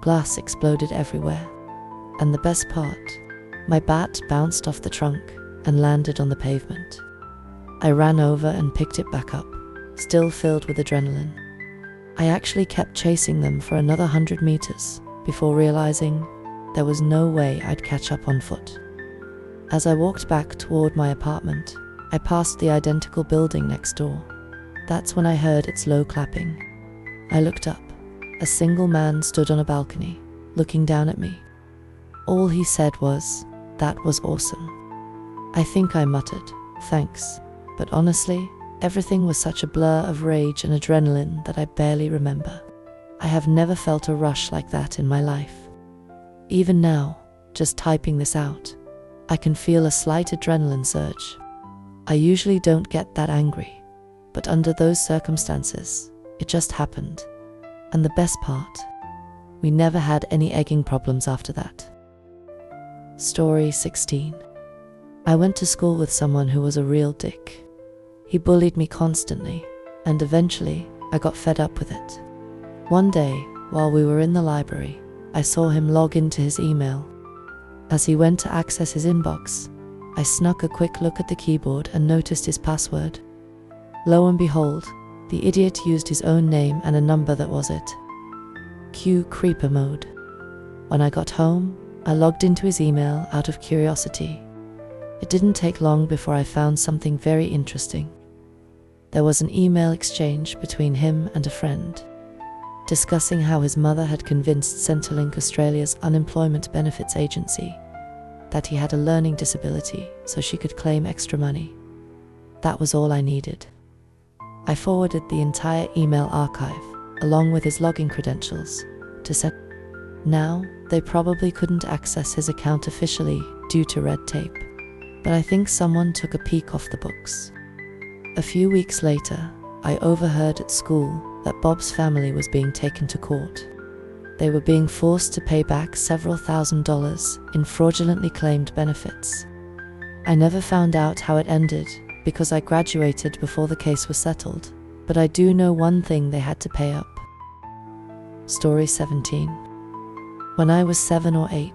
[SPEAKER 1] Glass exploded everywhere. And the best part, my bat bounced off the trunk and landed on the pavement. I ran over and picked it back up, still filled with adrenaline. I actually kept chasing them for another 100 meters before realizing there was no way I'd catch up on foot. As I walked back toward my apartment, I passed the identical building next door. That's when I heard its low clapping. I looked up. A single man stood on a balcony, looking down at me. All he said was, "That was awesome." I think I muttered, "Thanks," but honestly, everything was such a blur of rage and adrenaline that I barely remember. I have never felt a rush like that in my life. Even now, just typing this out, I can feel a slight adrenaline surge. I usually don't get that angry, but under those circumstances, it just happened. And the best part, we never had any egging problems after that. Story 16. I went to school with someone who was a real dick. He bullied me constantly, and eventually I got fed up with it. One day, while we were in the library, I saw him log into his email. As he went to access his inbox, I snuck a quick look at the keyboard and noticed his password. Lo and behold, the idiot used his own name and a number that was it. Cue creeper mode. When I got home, I logged into his email out of curiosity. It didn't take long before I found something very interesting. There was an email exchange between him and a friend, discussing how his mother had convinced Centrelink, Australia's unemployment benefits agency, that he had a learning disability so she could claim extra money. That was all I needed. I forwarded the entire email archive, along with his login credentials, to Centrelink. Now, they probably couldn't access his account officially due to red tape, but I think someone took a peek off the books. A few weeks later, I overheard at school that Bob's family was being taken to court. They were being forced to pay back several $1,000s in fraudulently claimed benefits. I never found out how it ended because I graduated before the case was settled, but I do know one thing: they had to pay up. Story 17. When I was 7 or 8,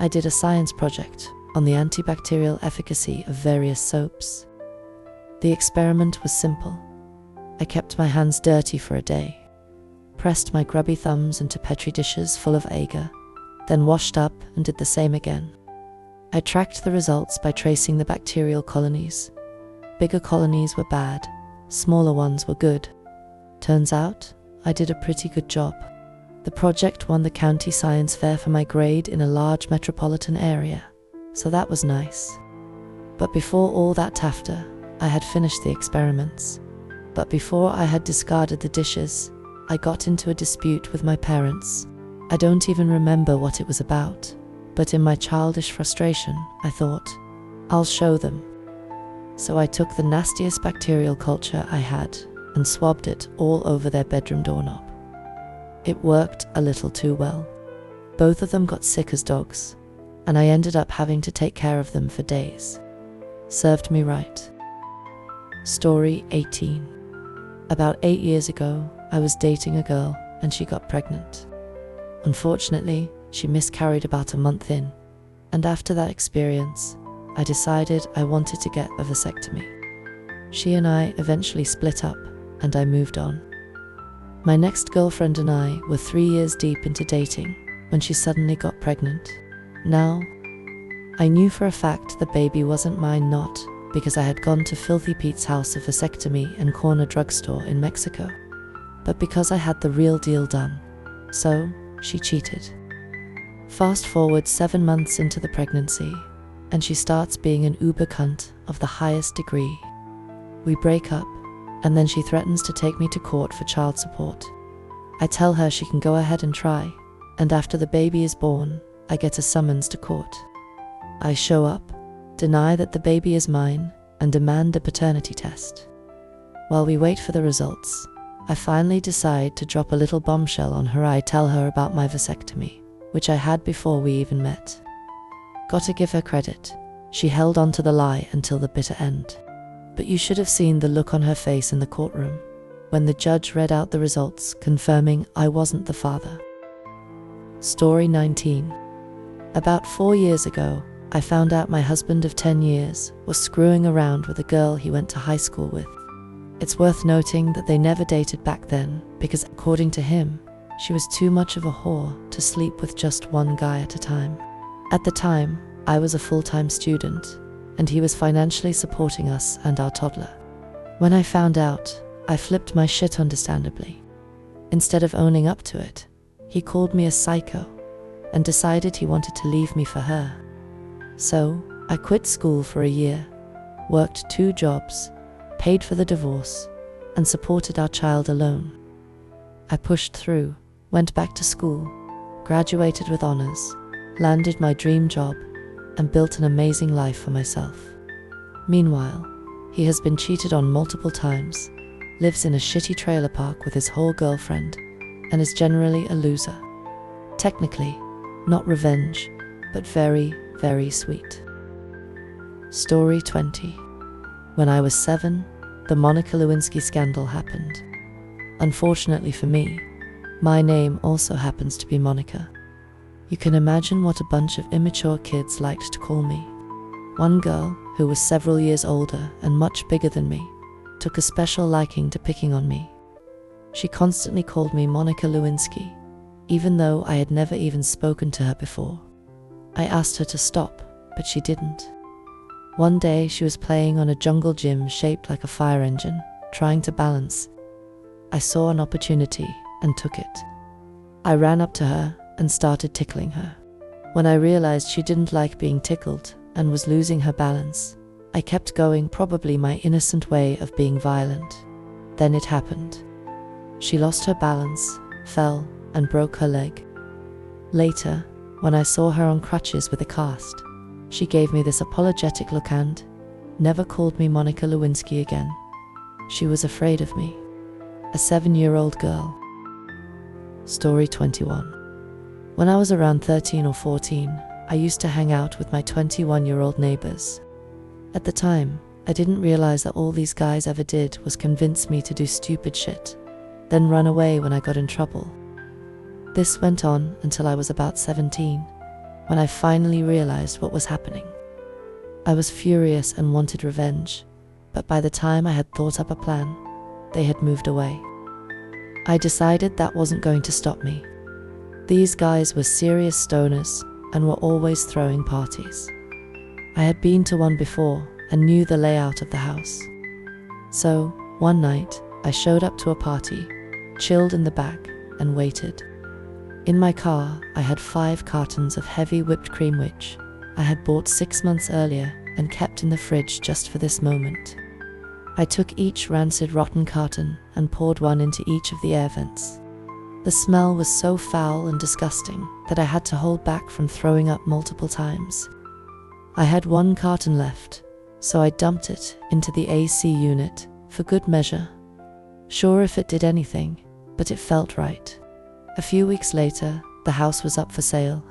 [SPEAKER 1] I did a science project on the antibacterial efficacy of various soaps. The experiment was simple. I kept my hands dirty for a day, pressed my grubby thumbs into petri dishes full of agar, then washed up and did the same again. I tracked the results by tracing the bacterial colonies. Bigger colonies were bad, smaller ones were good. Turns out, I did a pretty good job. The project won the county science fair for my grade in a large metropolitan area, so that was nice. But before all that tafta, I had finished the experiments. But before I had discarded the dishes, I got into a dispute with my parents. I don't even remember what it was about, but in my childish frustration, I thought, I'll show them. So I took the nastiest bacterial culture I had and swabbed it all over their bedroom doorknob. It worked a little too well. Both of them got sick as dogs, and I ended up having to take care of them for days. Served me right. Story 18. About 8 years ago, I was dating a girl and she got pregnant. Unfortunately, she miscarried about a month in, and after that experience, I decided I wanted to get a vasectomy. She and I eventually split up, and I moved on. My next girlfriend and I were 3 years deep into dating when she suddenly got pregnant. Now, I knew for a fact the baby wasn't mine, not because I had gone to Filthy Pete's house of vasectomy and corner drugstore in Mexico, but because I had the real deal done. So, she cheated. Fast forward 7 months into the pregnancy, and she starts being an uber cunt of the highest degree. We break up, and then she threatens to take me to court for child support. I tell her she can go ahead and try, and after the baby is born, I get a summons to court. I show up, deny that the baby is mine, and demand a paternity test. While we wait for the results, I finally decide to drop a little bombshell on her. I tell her about my vasectomy, which I had before we even met. Gotta give her credit. She held on to the lie until the bitter end. But you should have seen the look on her face in the courtroom when the judge read out the results, confirming I wasn't the father. Story 19. About 4 years ago, I found out my husband of 10 years was screwing around with a girl he went to high school with. It's worth noting that they never dated back then because, according to him, she was too much of a whore to sleep with just one guy at a time. At the time, I was a full-time student, and he was financially supporting us and our toddler. When I found out, I flipped my shit understandably. Instead of owning up to it, he called me a psycho and decided he wanted to leave me for her. So, I quit school for a year, worked 2 jobs, paid for the divorce, and supported our child alone. I pushed through, went back to school, graduated with honors, landed my dream job, and built an amazing life for myself. Meanwhile, he has been cheated on multiple times, lives in a shitty trailer park with his whole girlfriend, and is generally a loser. Technically, not revenge, but very, very sweet. Story 20. When I was 7, the Monica Lewinsky scandal happened. Unfortunately for me, my name also happens to be Monica. You can imagine what a bunch of immature kids liked to call me. One girl, who was several years older and much bigger than me, took a special liking to picking on me. She constantly called me Monica Lewinsky, even though I had never even spoken to her before. I asked her to stop, but she didn't. One day she was playing on a jungle gym shaped like a fire engine, trying to balance. I saw an opportunity and took it. I ran up to her and started tickling her. When I realized she didn't like being tickled and was losing her balance, I kept going, probably my innocent way of being violent. Then it happened. She lost her balance, fell, and broke her leg. Later, when I saw her on crutches with a cast, she gave me this apologetic look and never called me Monica Lewinsky again. She was afraid of me. A 7-year-old girl. Story 21. When I was around 13 or 14, I used to hang out with my 21-year-old neighbors. At the time, I didn't realize that all these guys ever did was convince me to do stupid shit, then run away when I got in trouble. This went on until I was about 17, when I finally realized what was happening. I was furious and wanted revenge, but by the time I had thought up a plan, they had moved away. I decided that wasn't going to stop me. These guys were serious stoners and were always throwing parties. I had been to one before and knew the layout of the house. So, one night, I showed up to a party, chilled in the back, and waited. In my car, I had 5 cartons of heavy whipped cream which I had bought 6 months earlier and kept in the fridge just for this moment. I took each rancid rotten carton and poured one into each of the air vents. The smell was so foul and disgusting that I had to hold back from throwing up multiple times. I had 1 carton left, so I dumped it into the AC unit for good measure. Sure if it did anything, but it felt right. A few weeks later, the house was up for sale,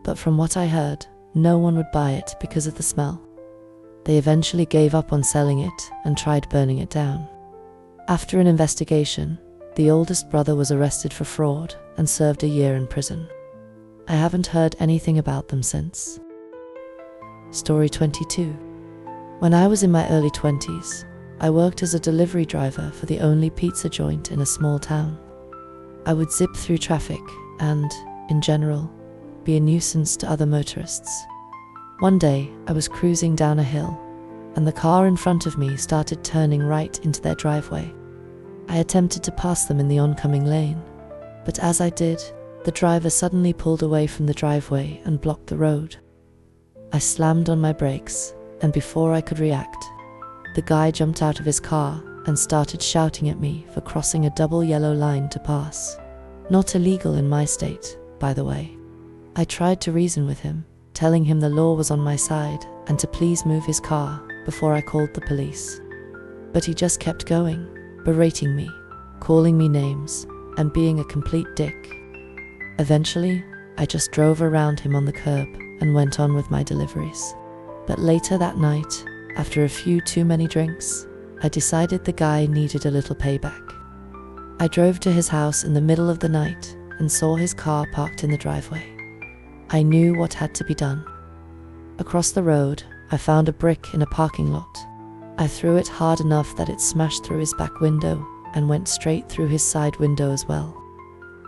[SPEAKER 1] but from what I heard, no one would buy it because of the smell. They eventually gave up on selling it and tried burning it down. After an investigation, the oldest brother was arrested for fraud and served a year in prison. I haven't heard anything about them since. Story 22. When I was in my early 20s, I worked as a delivery driver for the only pizza joint in a small town. I would zip through traffic and, in general, be a nuisance to other motorists. One day, I was cruising down a hill, and the car in front of me started turning right into their driveway. I attempted to pass them in the oncoming lane, but as I did, the driver suddenly pulled away from the driveway and blocked the road. I slammed on my brakes, and before I could react, the guy jumped out of his car and started shouting at me for crossing a double yellow line to pass. Not illegal in my state, by the way. I tried to reason with him, telling him the law was on my side and to please move his car before I called the police. But he just kept going, berating me, calling me names, and being a complete dick. Eventually, I just drove around him on the curb and went on with my deliveries. But later that night, after a few too many drinks, I decided the guy needed a little payback. I drove to his house in the middle of the night and saw his car parked in the driveway. I knew what had to be done. Across the road, I found a brick in a parking lot. I threw it hard enough that it smashed through his back window and went straight through his side window as well.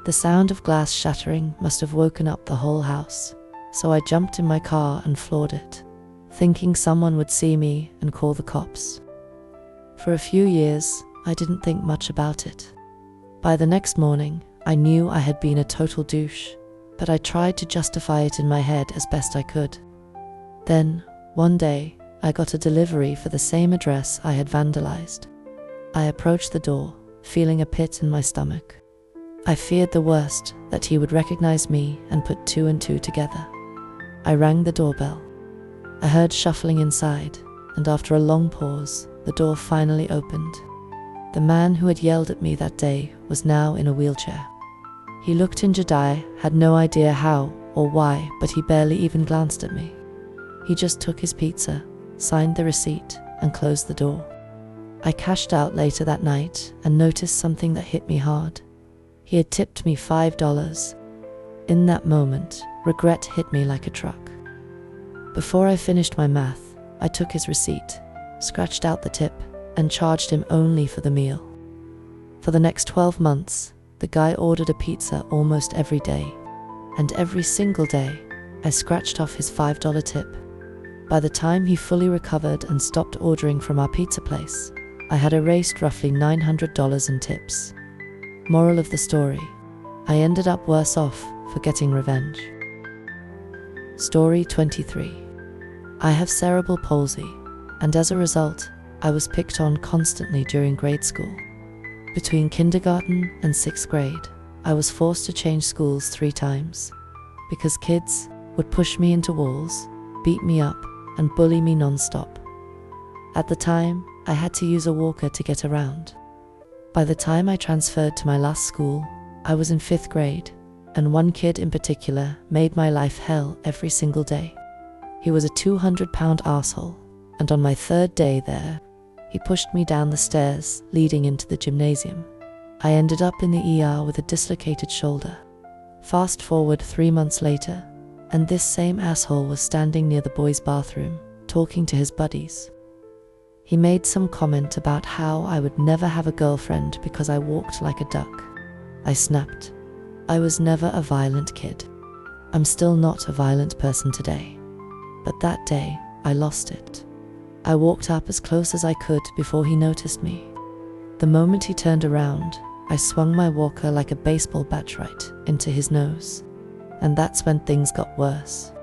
[SPEAKER 1] The sound of glass shattering must have woken up the whole house, so I jumped in my car and floored it, thinking someone would see me and call the cops. For a few years, I didn't think much about it. By the next morning, I knew I had been a total douche, but I tried to justify it in my head as best I could. Then, one day, I got a delivery for the same address I had vandalized. I approached the door, feeling a pit in my stomach. I feared the worst, that he would recognize me and put 2 and 2 together. I rang the doorbell. I heard shuffling inside, and after a long pause, the door finally opened. The man who had yelled at me that day was now in a wheelchair. He looked injured. I had no idea how or why, but he barely even glanced at me. He just took his pizza, signed the receipt, and closed the door. I cashed out later that night and noticed something that hit me hard. He had tipped me $5. In that moment, regret hit me like a truck. Before I finished my math, I took his receipt, scratched out the tip, and charged him only for the meal. For the next 12 months, the guy ordered a pizza almost every day, and every single day, I scratched off his $5 tip. By the time he fully recovered and stopped ordering from our pizza place, I had erased roughly $900 in tips. Moral of the story: I ended up worse off for getting revenge. Story 23. I have cerebral palsy, and as a result, I was picked on constantly during grade school. Between kindergarten and 6th grade, I was forced to change schools 3 times, because kids would push me into walls, beat me up, and bully me non-stop. At the time, I had to use a walker to get around. By the time I transferred to my last school, I was in 5th grade, and one kid in particular made my life hell every single day. He was a 200-pound arsehole, and on my 3rd day there, he pushed me down the stairs leading into the gymnasium. I ended up in the ER with a dislocated shoulder. Fast forward 3 months later, and this same asshole was standing near the boys' bathroom, talking to his buddies. He made some comment about how I would never have a girlfriend because I walked like a duck. I snapped. I was never a violent kid. I'm still not a violent person today. But that day, I lost it. I walked up as close as I could before he noticed me. The moment he turned around, I swung my walker like a baseball bat right into his nose. And that's when things got worse.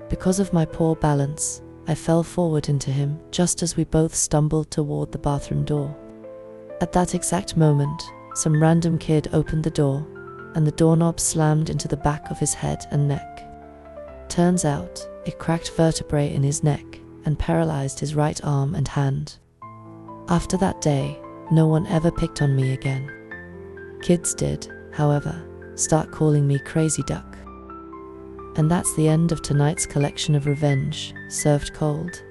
[SPEAKER 1] Because of my poor balance, I fell forward into him just as we both stumbled toward the bathroom door. At that exact moment, some random kid opened the door, and the doorknob slammed into the back of his head and neck. Turns out, it cracked vertebrae in his neck and paralyzed his right arm and hand. After that day, no one ever picked on me again. Kids did, however, start calling me Crazy Duck. And that's the end of tonight's collection of revenge, served cold,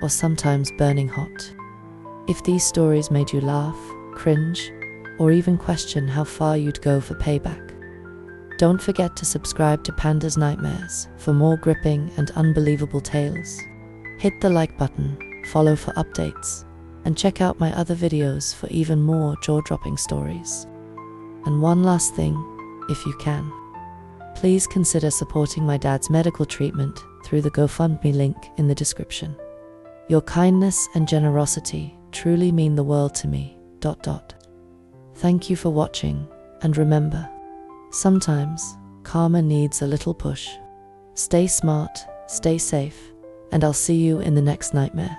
[SPEAKER 1] or sometimes burning hot. If these stories made you laugh, cringe, or even question how far you'd go for payback, don't forget to subscribe to Panda's Nightmares for more gripping and unbelievable tales. Hit the like button, follow for updates, and check out my other videos for even more jaw-dropping stories. And one last thing, if you can, please consider supporting my dad's medical treatment through the GoFundMe link in the description. Your kindness and generosity truly mean the world to me. Thank you for watching, and remember, sometimes karma needs a little push. Stay smart, stay safe, and I'll see you in the next nightmare.